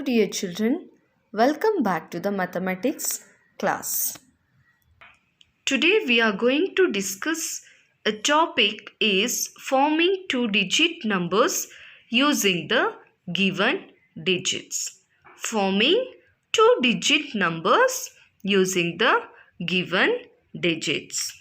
dear children, welcome back to the mathematics class. Today we are going to discuss a topic is forming two-digit numbers using the given digits. Forming two-digit numbers using the given digits.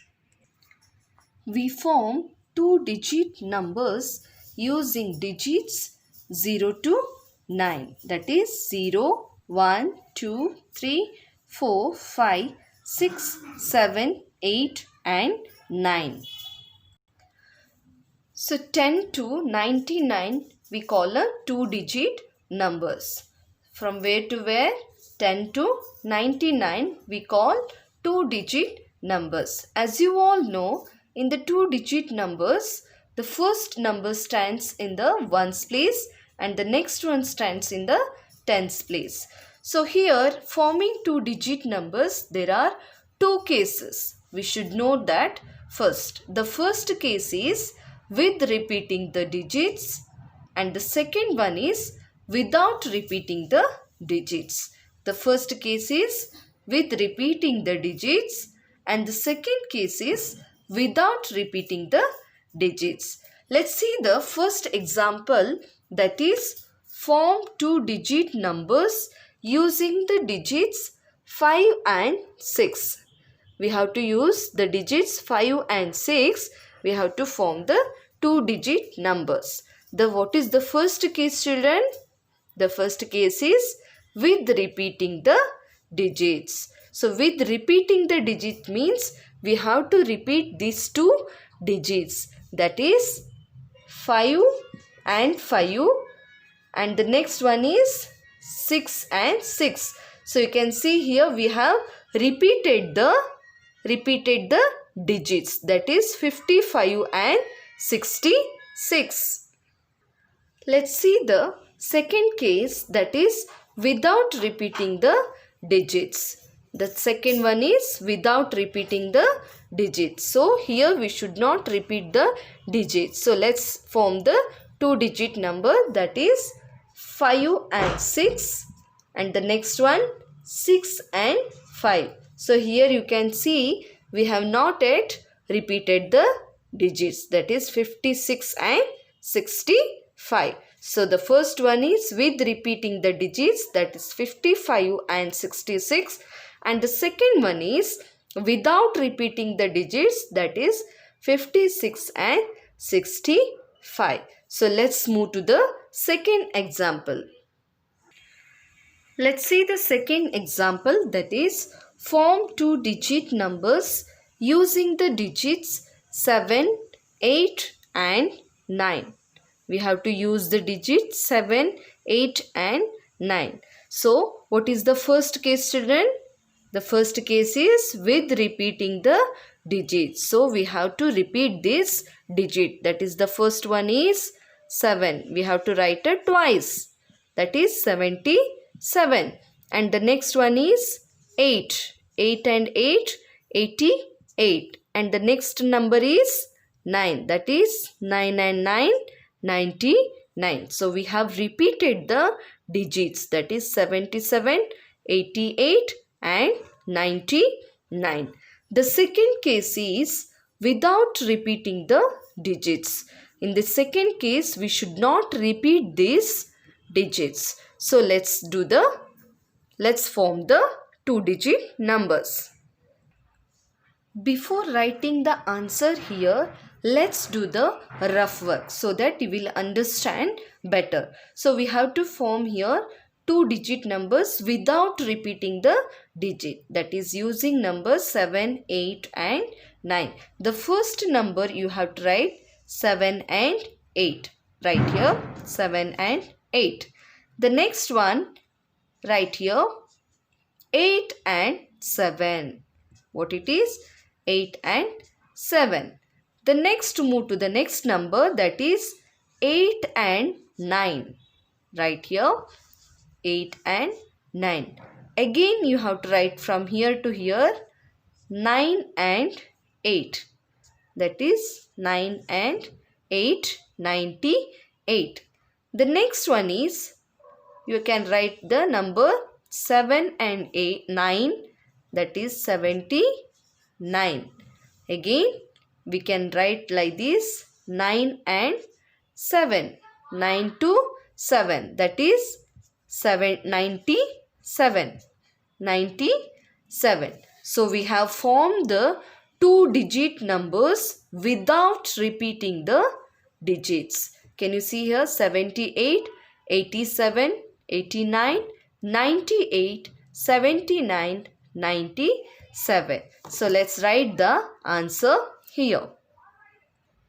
We form two-digit numbers using digits 0 to 9. That is 0, 1, 2, 3, 4, 5, 6, 7, 8 and 9. So 10 to 99 we call a two-digit numbers. From where to where? 10 to 99 we call two-digit numbers. As you all know, in the two-digit numbers, the first number stands in the ones place and the next one stands in the tens place. So here, forming two-digit numbers, there are two cases. We should note that first. The first case is with repeating the digits and the second one is without repeating the digits. The first case is with repeating the digits and the second case is without repeating the digits. Let's see the first example, that is form two-digit numbers using the digits 5 and 6. We have to use the digits 5 and 6. We have to form the two-digit numbers. What is the first case, children? The first case is with repeating the digits. So with repeating the digit means we have to repeat these two digits, that is 5 and 5 and the next one is 6 and 6. So you can see here we have repeated the digits, that is 55 and 66. Let's see the second case, that is without repeating the digits. The second one is without repeating the digits. So here we should not repeat the digits. So let's form the two-digit number, that is 5 and 6 and the next one 6 and 5. So here you can see we have not yet repeated the digits, that is 56 and 65. So the first one is with repeating the digits, that is 55 and 66. And the second one is without repeating the digits, that is 56 and 65. So let's move to the second example. Let's see the second example, that is form two-digit numbers using the digits 7, 8 and 9. We have to use the digits 7, 8 and 9. So what is the first case, children? The first case is with repeating the digits. So we have to repeat this digit. That is the first one is 7. We have to write it twice. That is 77. And the next one is 8. 8 and 8, 88. And the next number is 9. That is 9 and 9, 99. So we have repeated the digits. That is 77, 88 and 99. The second case is without repeating the digits. In the second case, we should not repeat these digits. So let's form the two-digit numbers. Before writing the answer here, let's do the rough work so that you will understand better. So we have to form here two-digit numbers without repeating the digit, that is using numbers 7, 8 and 9. The first number you have to write 7 and 8. Right here 7 and 8. The next one right here 8 and 7. What it is? 8 and 7. The next move to the next number, that is 8 and 9. Right here 8 and 9. Again you have to write from here to here 9 and 8. That is 9 and 8, 98. The next one is you can write the number 7 and 9, that is 79. Again, we can write like this 9 and 7. 9 to 7, that is 97. 97. So we have formed the 2-digit numbers without repeating the digits. Can you see here? 78, 87, 89, 98, 79, 97. So let's write the answer here.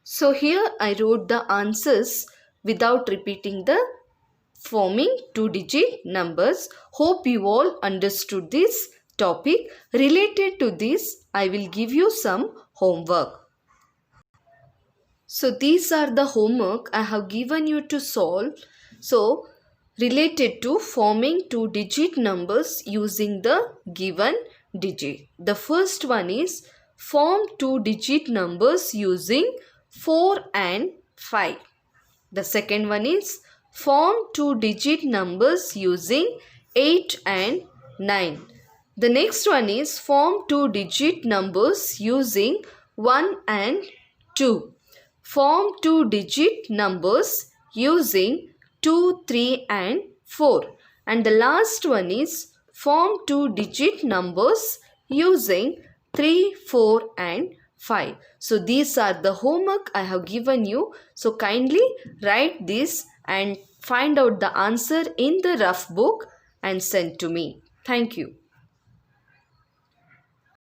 So here I wrote the answers without repeating the forming 2-digit numbers. Hope you all understood this topic. Related to this, I will give you some homework. So these are the homework I have given you to solve. So related to forming 2-digit numbers using the given digit. The first one is form 2-digit numbers using 4 and 5. The second one is form 2-digit numbers using 8 and 9. The next one is form 2-digit numbers using 1 and 2. Form 2-digit numbers using 2, 3 and 4. And the last one is form 2-digit numbers using 3, 4 and 5. So these are the homework I have given you. So kindly write this and find out the answer in the rough book and send to me. Thank you.